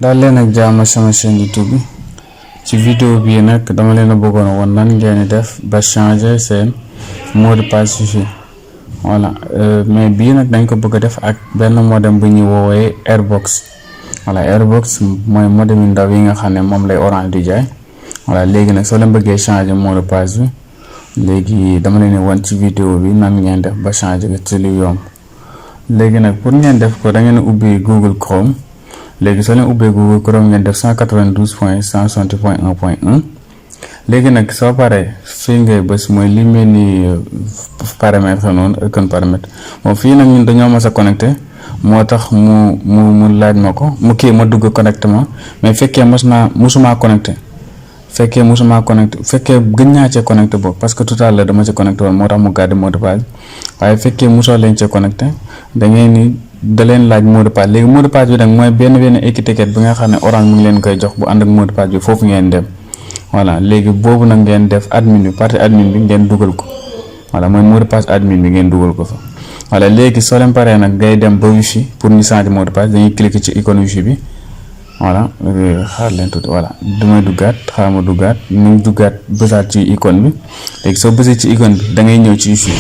daal leen ak jàmm sama chaîne YouTube bi ci vidéo bii nag dama leen a bëggoon woon nan ngeen def ba changer seen mot de passe fii voilà mais bii nag dañ ko bëgg a def ak benn modem bu ñuy woowee Airbox voilà Airbox mooy modem yu ndaw yi nga xam ne moom lay Orange di jaay voilà léegi nag soo leen bëggee changer mot de passe bi léegi dama leen woon ci vidéo bi nan ngeen def ba changer ci lu yomb. léegi nag pour ngeen def ko da ngeen ubbi Google Chrome léegi soo leen ubbee Google Chrome ngeen def 192.160.1.1 léegi nag soo paree fii ngay bës mooy li mel ni paramètre noonu icône paramètre moom fii nag ñun dañoo mas a connecté moo tax mu laaj ma ko mu kii ma dugg connectement mais fekkee musuma connecté fekkee gën naa cee connecté boobu parce que tout à l'heure dama ci connecté woon moo tax mu gàddi mot de passe waaye fekkee musoo leen cee connecté da leen laaj mot de passe léegi mot de passe bi nag mooy benn étiquette bi nga xam ne Orange mu ngi leen koy jox bu ànd ak mot de passe bi foofu ngeen dem voilà léegi boobu nag ngeen def admin bi partie admin bi ngeen dugal ko voilà mooy mot de passe admin bi ngeen dugal ko fa voilà léegi soo leen paree nag ngay dem ba wifi pour ñu changer mot de passe dañuy cliquer ci icône wifi bi voilà xaar leen tuuti voilà damay duggaat xaar ma duggaat ñu duggaat bësaat ci icône bi léegi soo bësee ci icône bi da ngay ñëw ci wifi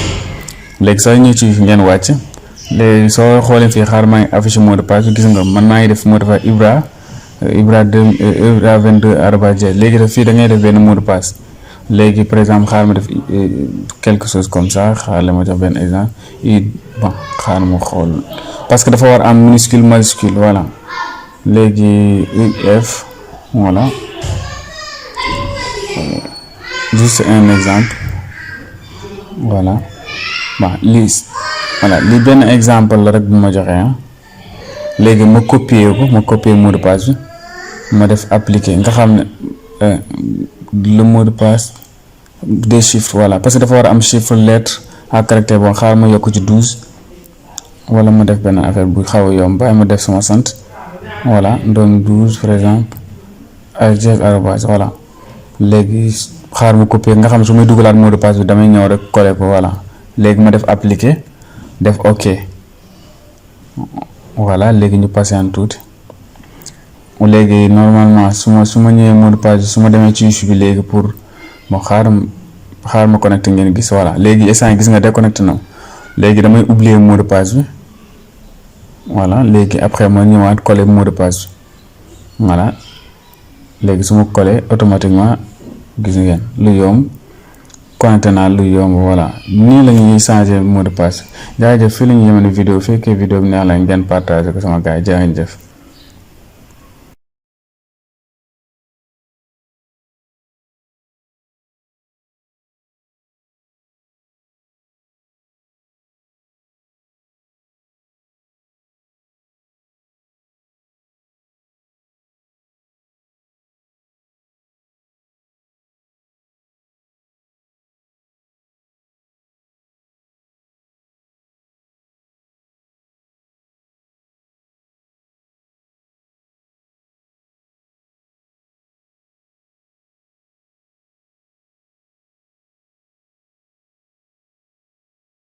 léegi soo ñëw ci wifi ngeen wàcc léegi soo xoolee fii xaar maa ngi affiché mot de passe gis nga man maa ngi def mot de passe Ibra 22 léegi def fii da ngay def benn mot de passe léegi par exemple xaar ma def quelque chose comme ça xaar la ma def benn exemple bon xaar ma xool parce que dafa war am minuscule majuscule voilà léegi UF voilà juste un exemple voilà bon lii voilà lii benn exemple la rek bu ma joxee léegi ma copier mot de passe bi ma def appliquer nga xam ne le mot de passe des chiffres voilà parce que dafa war a am chiffre lettre ak caractère bon xaar ma yokk ci 12 wala ma def benn affaire bu xaw a yomb ba ma def sama sant voilà donc 12 par exemple arobase voilà léegi xaar ma copier nga xam ne su may dugalaat mot de passe bi damay ñëw rek coller ko voilà léegi ma def appliquer def ok voilà léegi ñu patiente tuuti léegi normalement su ma ñëwee mot de passe su ma demee ci wifi bi léegi pour bon xaar ma connecté ngeen gis voilà léegi instant gis nga déconnecté na léegi damay oublier mot de passe bi voilà léegi après ma ñëwaat coller mot de passe bi voilà léegi su ma coller automatiquement gis ngeen lu yomb connecté naa lu yomb voilà nii la ñuy changer mot de passe jaajëf fii la ñu yemale vidéo fekkee vidéo bi neex la ngeen partager ko sama gars yi jaa ngeen jëf